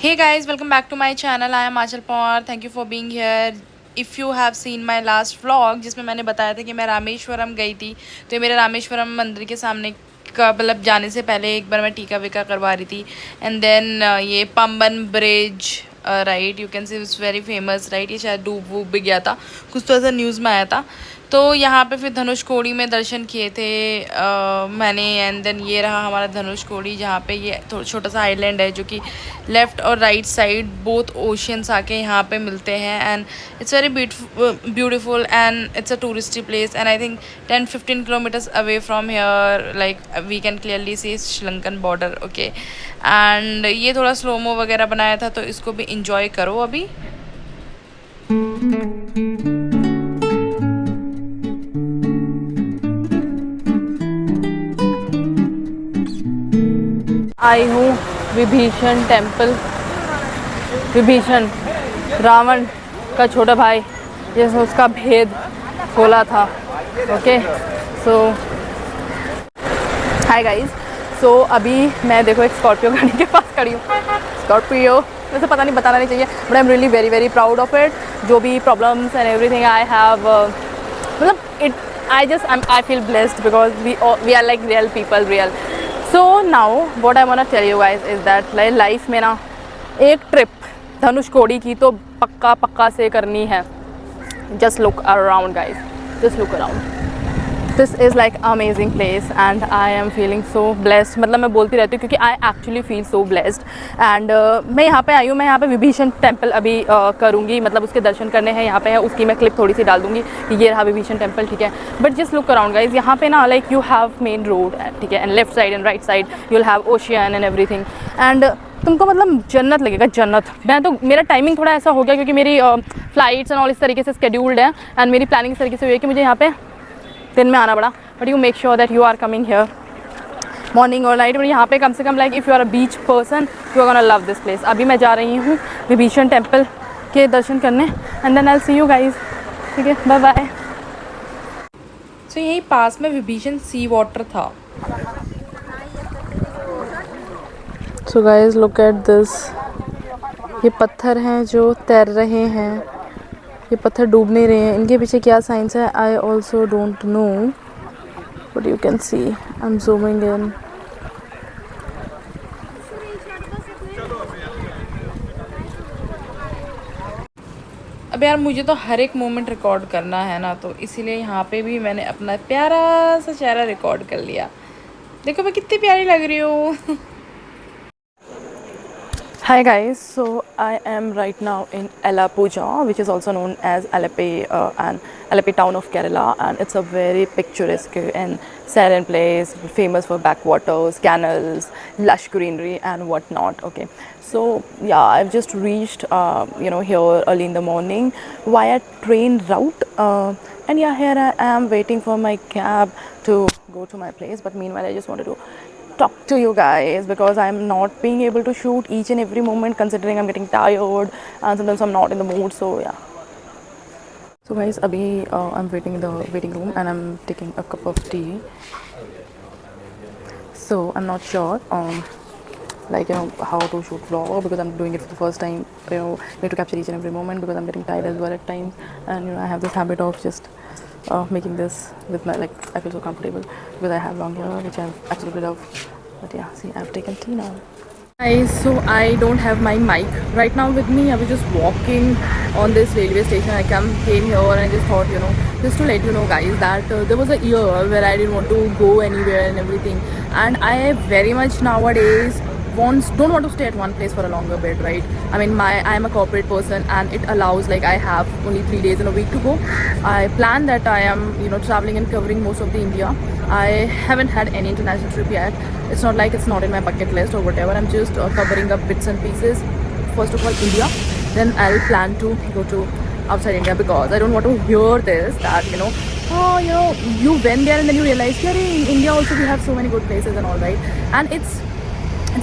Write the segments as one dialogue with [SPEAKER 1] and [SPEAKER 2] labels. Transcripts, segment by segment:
[SPEAKER 1] Hey guys, welcome back to my channel. I am Achal Pawar. Thank you for being here. If you have seen my last vlog जिसमें मैंने बताया था कि मैं रामेश्वरम गई थी, तो ये मेरे रामेश्वरम मंदिर के सामने का मतलब जाने से पहले एक बार मैं टीका वीका करवा रही थी. एंड देन ये Pamban bridge right, you can see it's very famous right. ये शायद डूब वूब भी गया था, कुछ तो ऐसा न्यूज़ में आया था. तो यहाँ पे फिर धनुषकोडी में दर्शन किए थे मैंने. एंड देन ये रहा हमारा धनुषकोडी, जहाँ पे ये छोटा सा आइलैंड है जो कि लेफ़्ट और राइट साइड बोथ ओशियंस आके यहाँ पे मिलते हैं. And it's very beautiful and it's a touristy place. And I think 10-15 kilometres away from here like we can clearly see Sri Lankan border. Okay, and ये थोड़ा स्लोमो वगैरह बनाया था, तो इसको भी इंजॉय करो अभी. आई हूँ विभीषण टेम्पल. विभीषण रावण का छोटा भाई, जैसे उसका भेद खोला था. ओके, सो हाय गाइस. सो अभी मैं देखो एक स्कॉर्पियो गाड़ी के पास खड़ी हूँ. स्कॉर्पियो वैसे पता नहीं, बताना नहीं चाहिए, but I am really very very proud of it. जो भी problems and everything I have, मतलब it I feel blessed because we are like real people, real. So now what I want to tell you guys is that life में ना एक trip Dhanushkodi की तो पक्का से करनी है. Just look around guys, just look around. This is like amazing place and I am feeling so blessed. मतलब मैं बोलती रहती हूँ क्योंकि I actually feel so blessed. And मैं यहाँ पे आई हूँ, मैं यहाँ पे विभीषण टेम्पल अभी करूँगी, मतलब उसके दर्शन करने हैं यहाँ पे है. उसकी मैं क्लिप थोड़ी सी डाल दूँगी कि ये रहा विभीषण टेम्पल, ठीक है. But just look around guys. यहाँ पे ना like you have main road, ठीक है, and left side and right side you will have ocean and everything. And तुमको मतलब जन्नत लगेगा, जन्नत. मैं तो मेरा टाइमिंग थोड़ा ऐसा हो गया क्योंकि मेरी फ्लाइट्स एंड ऑल इस तरीके से स्केड्यूल्ड है. एंड मेरी प्लानिंग इस तरीके से हुई है कि मुझे यहाँ पे दिन में आना पड़ा. But you make sure that you are coming here morning और नाइट. बट यहाँ पे कम से कम like if you are a beach person you are gonna love this place. अभी मैं जा रही हूँ विभीषण टेम्पल के दर्शन करने. And then I will see you guys, ठीक है, बाय बाय. सो यहीं पास में विभीषण सी वाटर था. So guys look at this. ये पत्थर हैं जो तैर रहे हैं, ये पत्थर डूब नहीं रहे हैं. इनके पीछे क्या साइंस है I also don't know, but you can see I am zooming इन. अब यार मुझे तो हर एक मोमेंट रिकॉर्ड करना है ना, तो इसीलिए यहाँ पे भी मैंने अपना प्यारा सा चेहरा रिकॉर्ड कर लिया. देखो मैं कितनी प्यारी लग रही हूँ. Hi guys, so I am right now in Alappuzha, which is also known as Alleppey and Alleppey town of Kerala, and it's a very picturesque and serene place, famous for backwaters, canals, lush greenery and whatnot. Okay, so yeah, I've just reached here early in the morning via train route, and yeah, here I am waiting for my cab to go to my place. But meanwhile I just wanted to talk to you guys because I'm not being able to shoot each and every moment considering I'm getting tired and sometimes I'm not in the mood. So yeah, so guys abhi I'm waiting in the waiting room and I'm taking a cup of tea. So I'm not sure like how to shoot vlog because I'm doing it for the first time. Need to capture each and every moment because I'm getting tired as well at times, and I have this habit of just making this with my, like, I feel so comfortable because I have long hair which I absolutely love. But yeah, see, I've taken tea now. Guys, so I don't have my mic right now with me. I was just walking on this railway station. I came here and I just thought, just to let you know guys that there was a year where I didn't want to go anywhere and everything, and I very much nowadays don't want to stay at one place for a longer bit, right? I mean, I'm a corporate person and it allows, like, I have only 3 days in a week to go. I plan that I am traveling and covering most of the India. I haven't had any international trip yet. It's not like it's not in my bucket list or whatever. I'm just covering up bits and pieces. First of all India, then I'll plan to go to outside India because I don't want to hear this that you went there and then you realize, yeah, in India also we have so many good places and all, right? And it's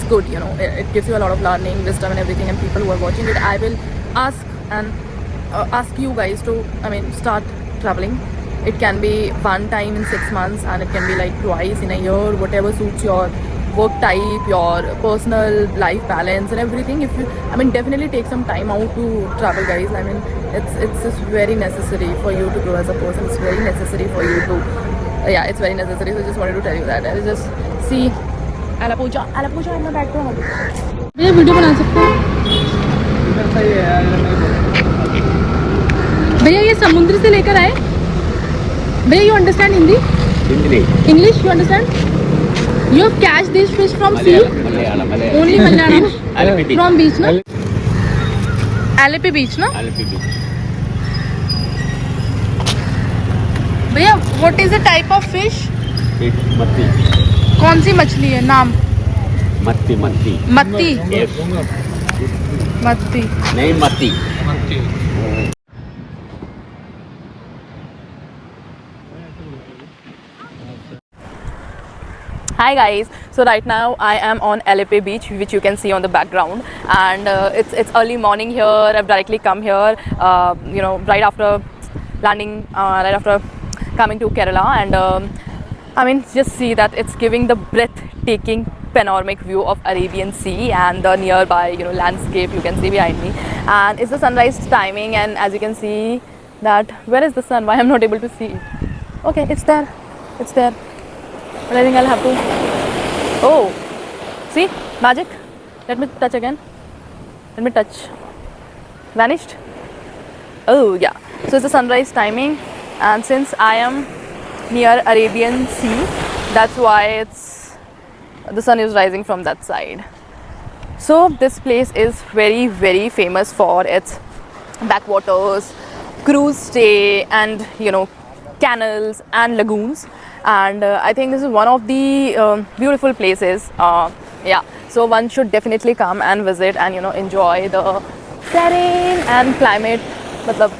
[SPEAKER 1] good, it gives you a lot of learning, wisdom and everything, and people who are watching it, I will ask you guys to, start traveling. It can be one time in 6 months and it can be like twice in a year, whatever suits your work type, your personal life balance and everything, if you, I mean, definitely take some time out to travel, guys. I mean, it's just very necessary for you to grow as a person. It's very necessary for you to, yeah, it's very necessary. So just wanted to tell you that. I will just see Alappuzha in the background. भैया video बना सकते हो? भैया ये समुद्र से लेकर आए भैया. You understand Hindi? English you understand? You have catch this fish from sea? Only Malayalam? From beach, no? Alleppey beach, no? भैया what is the type of fish?
[SPEAKER 2] मत्ती.
[SPEAKER 1] कौन सी मछली है? नाम?
[SPEAKER 2] मत्ती.
[SPEAKER 1] मत्ती. मत्ती
[SPEAKER 2] नहीं, मत्ती.
[SPEAKER 1] Hi guys, so right now I am on Alleppey beach, which you can see on the background, and it's early morning here. I've directly come here, you know, right after landing, right after coming to Kerala, and I mean, just see that it's giving the breathtaking panoramic view of Arabian Sea and the nearby, you know, landscape you can see behind me. And it's the sunrise timing, and as you can see that, where is the sun? Why I'm not able to see it? Okay, it's there, but I think I'll have to, oh, see, magic. Let me touch again, vanished. Oh yeah, so it's the sunrise timing, and since I am near Arabian Sea, that's why the sun is rising from that side. So this place is very, very famous for its backwaters, cruise stay, and, you know, canals and lagoons. And I think this is one of the beautiful places. Yeah, so one should definitely come and visit and, you know, enjoy the terrain and climate.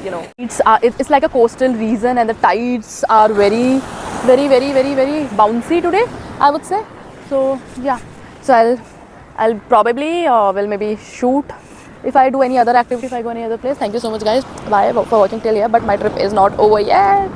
[SPEAKER 1] You know, it's like a coastal region, and the tides are very, very, very, very, very bouncy today, I would say. So yeah, so I'll probably will maybe shoot if I do any other activity, if I go any other place. Thank you so much guys, bye for watching till here, but my trip is not over yet.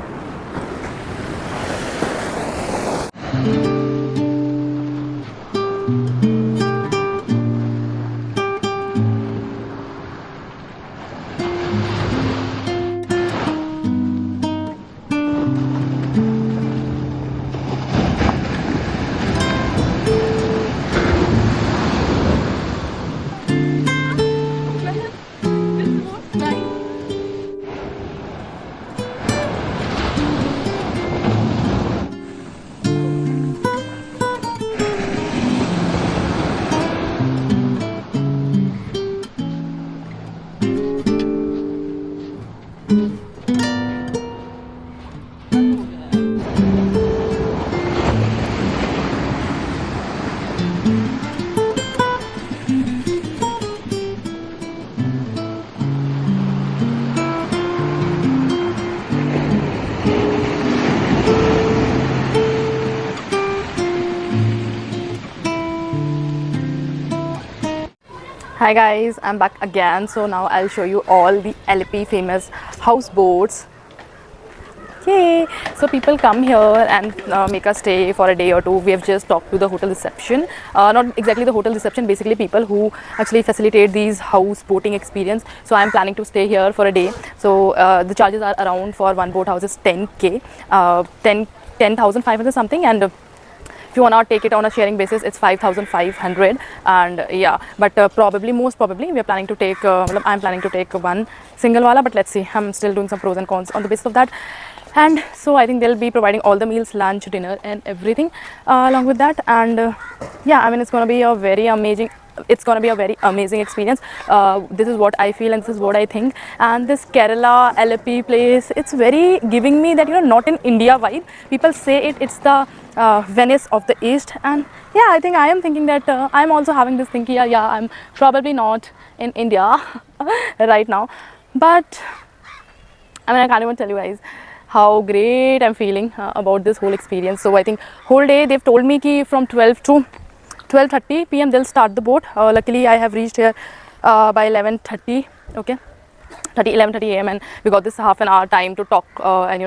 [SPEAKER 1] Hi guys, I'm back again. So now I'll show you all the Alleppey famous houseboats. Yay! So people come here and make a stay for a day or two. We have just talked to the hotel reception, not exactly the hotel reception, basically people who actually facilitate these houseboating experience. So I'm planning to stay here for a day. So the charges are around for one boat house is 10k, 10,500 something, and if you want to take it on a sharing basis, it's 5,500. And yeah, but most probably we are planning to take, I'm planning to take one single wala, but let's see, I'm still doing some pros and cons on the basis of that. And so I think they'll be providing all the meals, lunch, dinner and everything along with that. And yeah, I mean, it's going to be a very amazing experience. This is what I feel and this is what I think. And this Kerala Alleppey place, it's very giving me that, you know, not in India vibe. People say it's the Venice of the East, and yeah, I think I am thinking that I'm also having this thinking, yeah, I'm probably not in India right now, but I mean, I can't even tell you guys how great I'm feeling about this whole experience. So I think whole day they've told me ki from 12 to 12:30 p.m. they'll start the boat. Luckily I have reached here by 11:30. Okay, 11:30 a.m. and we got this half an hour time to talk and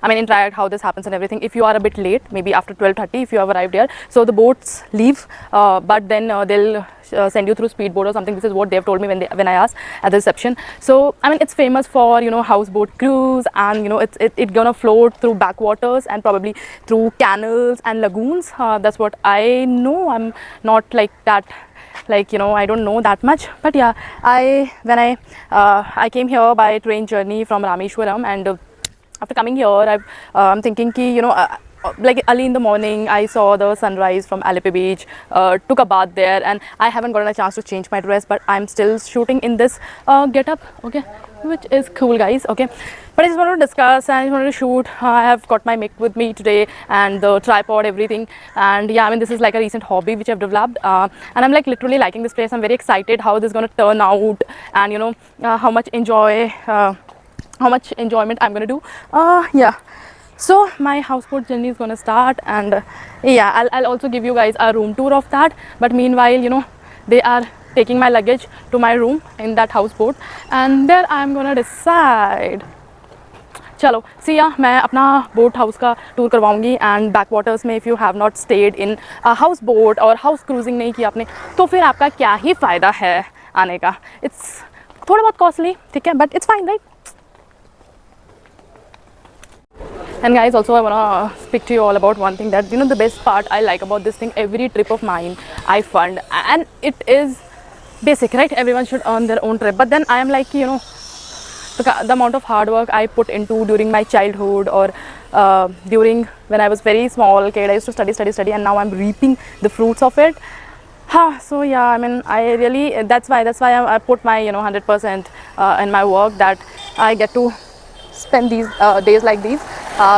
[SPEAKER 1] I mean interact how this happens and everything. If you are a bit late, maybe after 12:30, if you have arrived here, so the boats leave, but then they'll send you through speedboat or something. This is what they've told me when I asked at the reception. So I mean it's famous for houseboat cruise, and it's gonna float through backwaters and probably through canals and lagoons. That's what I know. I'm not like that. I don't know that much, but yeah, when I came here by train journey from Rameshwaram, and after coming here, I'm thinking ki like early in the morning I saw the sunrise from Alipe Beach, took a bath there, and I haven't gotten a chance to change my dress, but I'm still shooting in this getup, okay, which is cool, guys, okay. But I just wanted to discuss and I just wanted to shoot. I have got my mic with me today and the tripod, everything, and yeah, I mean this is like a recent hobby which I've developed, and I'm like literally liking this place. I'm very excited how this is going to turn out, and how much enjoyment I'm gonna do. Yeah, so my houseboat journey is gonna start, and yeah, I'll also give you guys a room tour of that. But meanwhile, they are taking my luggage to my room in that houseboat, and there I'm gonna decide. चलो सी या मैं अपना boat house का tour करवाऊंगी, and back waters में if you have not stayed in house boat और house cruising नहीं किया आपने, तो फिर आपका क्या ही फ़ायदा है आने का. इट्स थोड़ा बहुत कॉस्टली, ठीक है, but it's fine, right. And guys, also I wanna speak to you all about one thing, that the best part I like about this thing, every trip of mine I fund, and it is basic, right? Everyone should earn their own trip, but then I am like, the amount of hard work I put into during my childhood, or during when I was very small kid, I used to study, and now I'm reaping the fruits of it. So yeah, I mean I really, that's why I put my 100% in my work, that I get to spend these days like these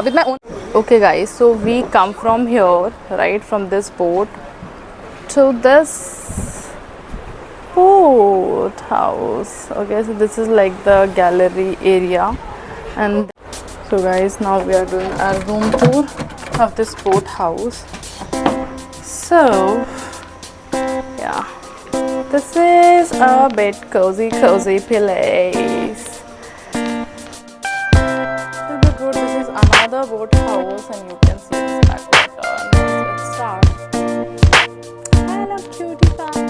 [SPEAKER 1] with my own. Okay guys, so we come from here, right, from this boat to this boat house. Okay, so this is like the gallery area, and so guys, now we are doing a room tour of this boat house. So yeah, this is a bit cozy place. This is another boat house, and you can see this backwater. Let's start. Hello, cutie pie.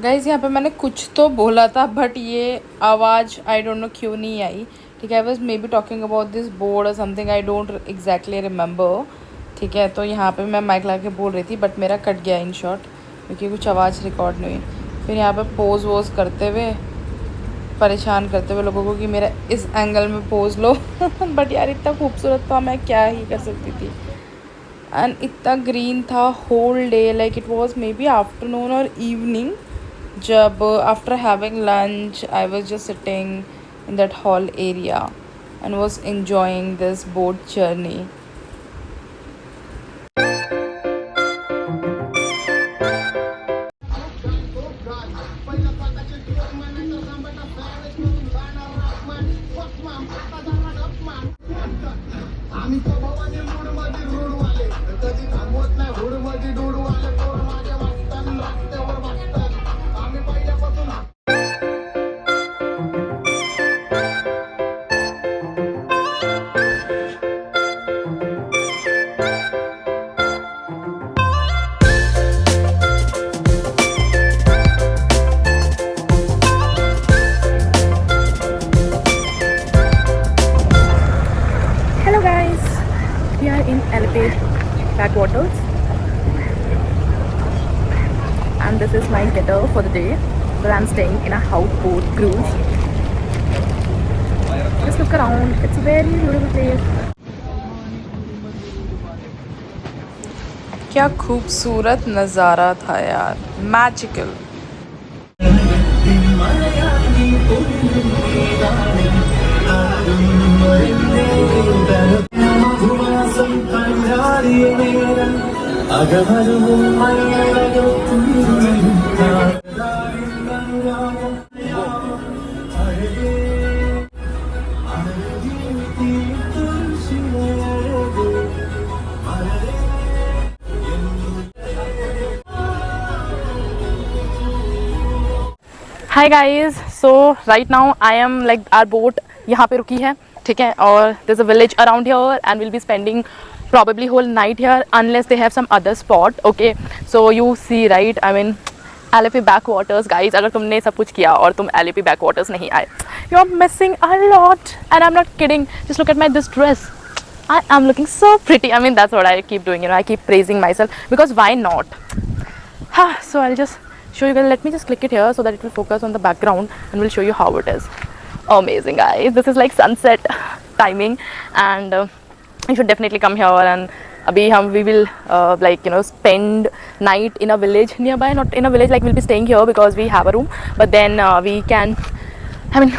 [SPEAKER 1] Guys यहाँ पे मैंने कुछ तो बोला था, but ये आवाज़ I don't know क्यों नहीं आई, ठीक है. I was maybe talking about this board और something, I don't exactly remember, ठीक है. तो यहाँ पे मैं माइक ला के बोल रही थी, बट मेरा कट गया इन शॉर्ट, क्योंकि कुछ आवाज़ रिकॉर्ड नहीं हुई. फिर यहाँ पे पोज वोज करते हुए परेशान करते हुए लोगों को कि मेरा इस एंगल में पोज लो बट यार इतना खूबसूरत था, मैं क्या ही कर सकती थी. एंड इतना ग्रीन था whole day, like it was maybe afternoon और इवनिंग, जब after having lunch I was just sitting in that hall area and was enjoying this boat journey. backwaters, and this is my getter for the day, where I'm staying in a houseboat cruise. Just look around, it's a very beautiful place.
[SPEAKER 3] क्या खूबसूरत नज़ारा था यार, magical.
[SPEAKER 1] Hi guys, so right now I am like our boat यहाँ पे रुकी है, ठीक है, और there is a village around here and will be spending probably whole night here unless they have some other spot. Okay, so you see, right, I mean LAP backwaters, guys. अगर तुमने सब कुछ किया और तुम LAP backwaters नहीं आए, you are missing a lot, and I'm not kidding. Just look at my this dress. I am looking so pretty. I mean, that's what I keep doing, you know, I keep praising myself because why not? So I'll just show you guys. Let me just click it here so that it will focus on the background and will show you how it is. Amazing, guys. This is like sunset timing, and you should definitely come here. And abhi we will like, you know, spend night in a village nearby. Not in a village, like we'll be staying here because we have a room, but then we can, I mean,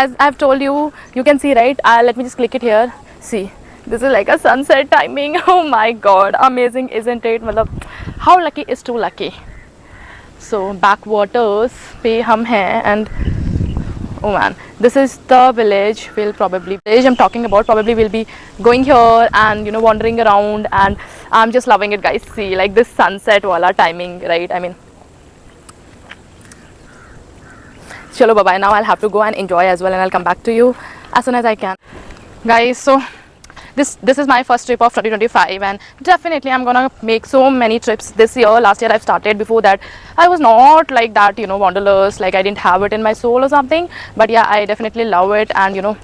[SPEAKER 1] as I've told you, you can see, right? Let me just click it here. See, this is like a sunset timing. Oh my god, amazing, isn't it? Matlab, how lucky is too lucky. So backwaters पे हम हैं, and oh man, this is the village I'm talking about. Probably we'll be going here and, you know, wandering around, and I'm just loving it, guys. See, like this sunset wala timing, right? I mean, chalo bye bye. Now I'll have to go and enjoy as well, and I'll come back to you as soon as I can, guys. So this is my first trip of 2025, and definitely I'm gonna make so many trips this year. Last year I've started. Before that I was not like that, you know, wanderlust, like I didn't have it in my soul or something, but yeah, I definitely love it, and you know,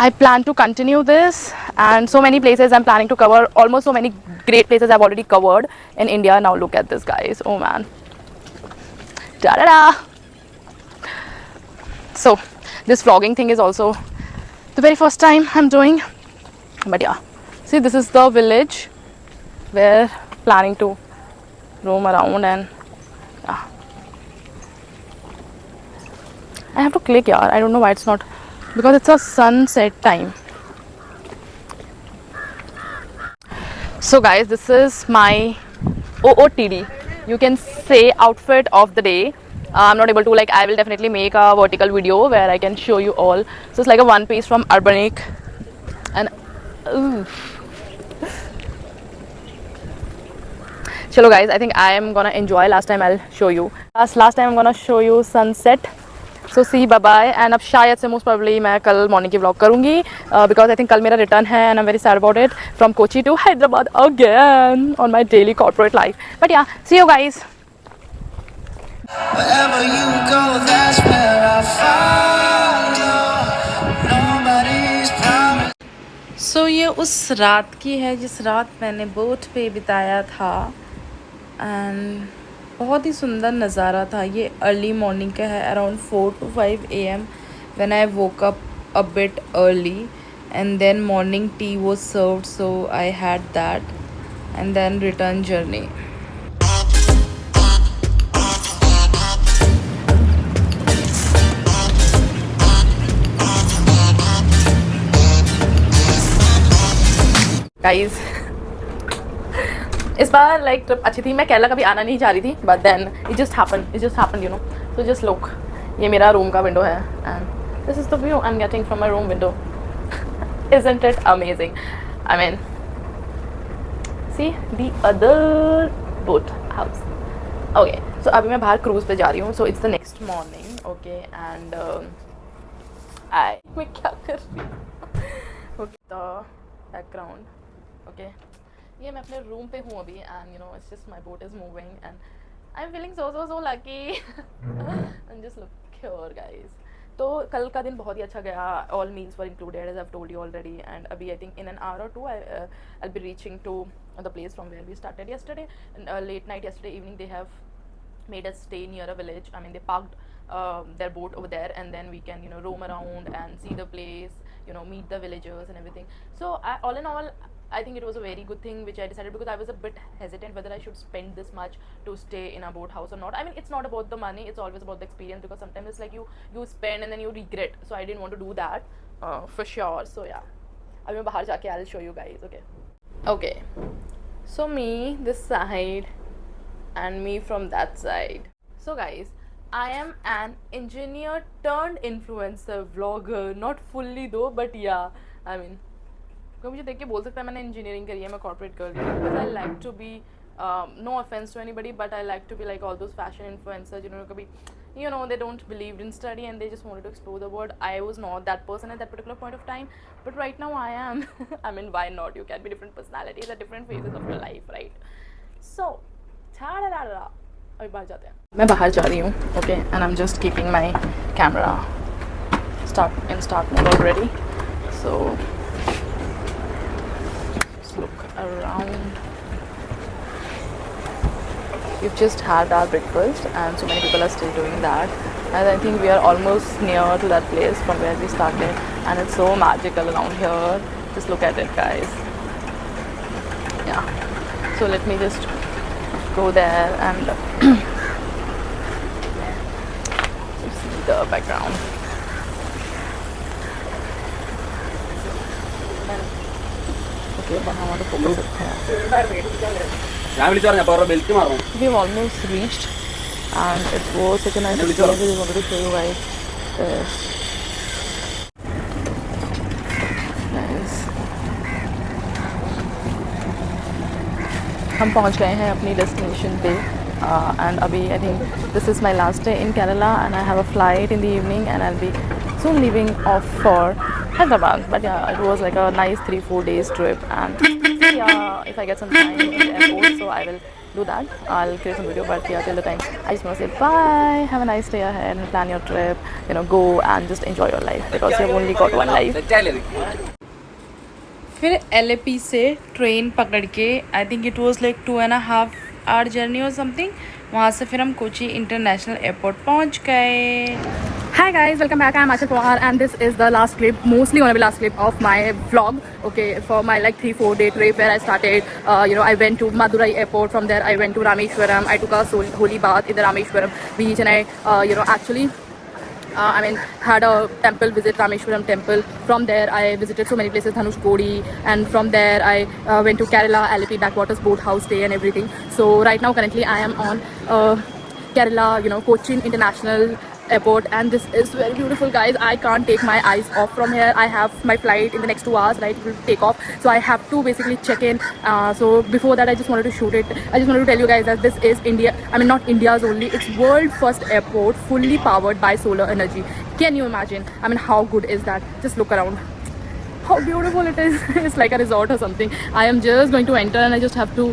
[SPEAKER 1] I plan to continue this, and so many places I'm planning to cover. Almost so many great places I've already covered in India. Now look at this, guys. Oh man, da da da. So this vlogging thing is also the very first time I'm doing, but yeah, see, this is the village we're planning to roam around, and yeah, I have to click, yeah, I don't know why it's not, because it's a sunset time. So guys, this is my OOTD, you can say, outfit of the day. I'm not able to, like, I will definitely make a vertical video where I can show you all. So it's like a one piece from Urbanic, and chalo guys, I think I am gonna enjoy. Last time I'll show you, last time I'm gonna show you sunset. So see, bye bye, and अब शायद से most probably मैं कल morning की vlog करूँगी, because I think कल मेरा return है, and I'm very sad about it, from Kochi to Hyderabad again on my daily corporate life. But yeah, see you guys.
[SPEAKER 4] Wherever you go, that's where I follow. Nobody's promised.
[SPEAKER 3] So ये उस रात की है जिस रात मैंने boat पे बिताया था, एंड बहुत ही सुंदर नज़ारा था. ये अर्ली मॉर्निंग का है, around 4 to 5 AM when I woke up a bit early, and then morning tea was served, so I had that, and then return journey.
[SPEAKER 1] Guys, इस बार लाइक ट्रिप अच्छी थी. मैं केरला कभी आना नहीं चाह रही थी, but then it just happen, you know. तो जस्ट लुक, ये मेरा रूम का विंडो है, and this is the view I am getting from my room window. Isn't it amazing? I mean, see the other boat house. Okay, so अभी मैं बाहर cruise पे जा रही हूँ. So it's the next morning. Okay, and मैं क्या कर रही हूँ? Okay, the background. ओके, ये मैं अपने रूम पे हूँ अभी, and you know, it's just my boat is moving, and I am feeling so lucky. And just look here, guys. तो तो कल का दिन बहुत ही अच्छा गया. All meals were included as I've told you already, and अभी I think in an hour or two I'll be reaching to the place from where we started yesterday. And late night yesterday evening they have made us stay near a village. I mean, they parked their boat over there, and then we can roam around and see the place, meet the villagers and everything. So all in all, I think it was a very good thing which I decided, because I was a bit hesitant whether I should spend this much to stay in a boat house or not. I mean, it's not about the money, it's always about the experience, because sometimes it's like you spend and then you regret. So I didn't want to do that for sure. So yeah, अभी मैं बाहर जाके I'll show you guys. Okay, so me this side and me from that side. So guys, I am an engineer turned influencer vlogger, not fully though, but yeah, I mean, कोई मुझे देख के बोल सकता है मैंने इंजीनियरिंग करी है, मैं कॉर्पोरेट कर रही हूँ, because I like to be, no offence to anybody, but I like to be like all those fashion influencer जिन्होंने कभी they don't believe in study and they just wanted to explore the world. I was not that person at that particular point of time, but right now I am. I mean, why not? You can be different personalities at different phases of your life, right? So अभी बाहर जाते हैं. मैं बाहर जा रही हूँ, okay, and I'm just keeping my camera in start mode already. So let's look around. We've just had our breakfast and so many people are still doing that, and I think we are almost near to that place from where we started, and it's so magical around here. Just look at it, guys. Yeah, so let me just go there and see the background. Okay, but I want to focus it here. We've almost reached, and it was such a nice experience. I just wanted to show you guys this. Nice. हम पहुंच गए हैं अपनी destination पे, and अभी I think this is my last day in Kerala, and I have a flight in the evening, and I'll be soon leaving off for Hyderabad. But yeah, it was like a nice 3-4 days trip, and yeah, if I get some time in the airport, so I will do that. I'll create some video, but yeah, till the time, I just want to say bye, have a nice day ahead, and plan your trip, go and just enjoy your life, because you've only got one life.
[SPEAKER 3] फिर LAP से train पकड़ के I think it was like 2.5 hour journey और something, वहाँ से फिर हम Kochi international airport पहुँच गए.
[SPEAKER 1] Hi guys, welcome back. I'm Achal Pawar, and this is the last clip, mostly gonna be last clip of my vlog. Okay, for my like 3-4 day trip where I started. I went to Madurai airport. From there, I went to Rameshwaram. I took a holy bath in the Rameshwaram beach, and I, actually. Had a temple visit, Rameshwaram temple. From there, I visited so many places, Dhanushkodi, and from there, I went to Kerala, LAP backwaters boat house stay and everything. So right now, currently, I am on Kerala, Cochin International Airport, and this is very beautiful, guys. I can't take my eyes off from here. I have my flight in the next 2 hours, right? It will take off, so I have to basically check in. So before that, I just wanted to shoot it. I just wanted to tell you guys that this is India. I mean, not India's only. It's world first airport fully powered by solar energy. Can you imagine? I mean, how good is that? Just look around. How beautiful it is. It's like a resort or something. I am just going to enter, and I just have to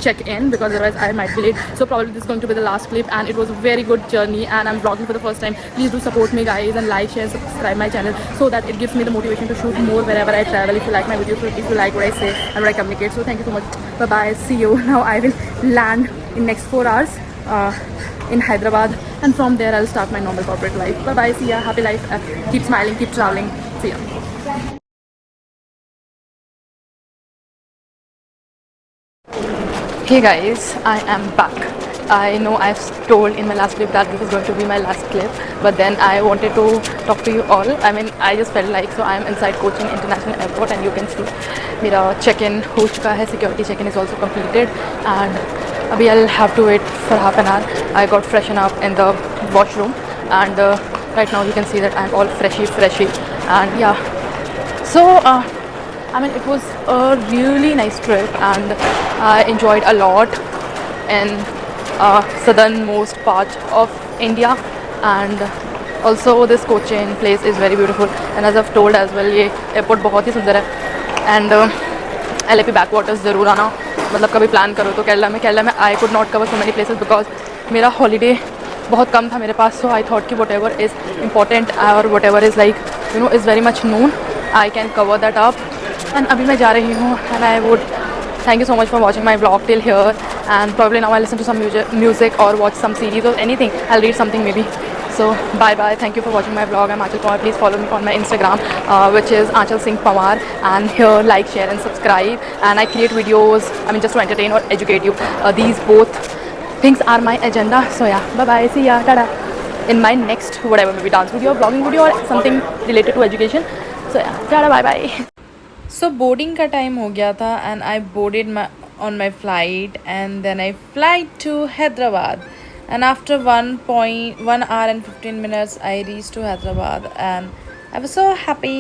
[SPEAKER 1] check in, because otherwise I might be late. So probably this is going to be the last clip, and it was a very good journey, and I'm vlogging for the first time. Please do support me, guys, and like, share, subscribe my channel, so that it gives me the motivation to shoot more wherever I travel. If you like my videos, if you like what I say and what I communicate. So thank you so much. Bye bye. See you. Now I will land in next 4 hours in Hyderabad, and from there I'll start my normal corporate life. Bye bye. See ya. Happy life. Keep smiling. Keep traveling. See ya. Hey guys, I am back. I know I've told in my last clip that this is going to be my last clip, but then I wanted to talk to you all. I mean, I just felt like, so I am inside Cochin International Airport, and you can see मेरा check-in हो चुका है, security check-in is also completed, and अभी I'll have to wait for half an hour. I got freshen up in the washroom, and right now you can see that I'm all freshy, and yeah. So I mean, it was a really nice trip, and I enjoyed a lot in southernmost part of India, and also this Cochin place is very beautiful, and as I've told as well, ये airport बहुत ही सुंदर है, and LAP backwaters ज़रूर आना, मतलब कभी plan करो तो केरला में I could not cover so many places because मेरा holiday बहुत कम था मेरे पास, सो आई थॉट कि वट एवर इज़ इम्पॉर्टेंट और what ever is like you know is very much known I can cover that up. And अभी मैं जा रही हूँ and I would thank you so much for watching my vlog till here, and probably now I'll listen to some music or watch some series or anything. I'll read something maybe. So bye bye, thank you for watching my vlog. I'm Aanchal Pawar. Please follow me on my Instagram, which is Aanchal Singh Pawar, and here like, share and subscribe. And I create videos, I mean, just to entertain or educate you. These both things are my agenda. So yeah, bye bye, see ya, tada, in my next whatever, maybe dance video, vlogging video, or something related to education. So yeah, tada, bye bye.
[SPEAKER 3] So boarding का time हो गया था and I boarded on my flight and then I flight to Hyderabad and after 1 hour and 15 minutes I reached to Hyderabad and I was so happy.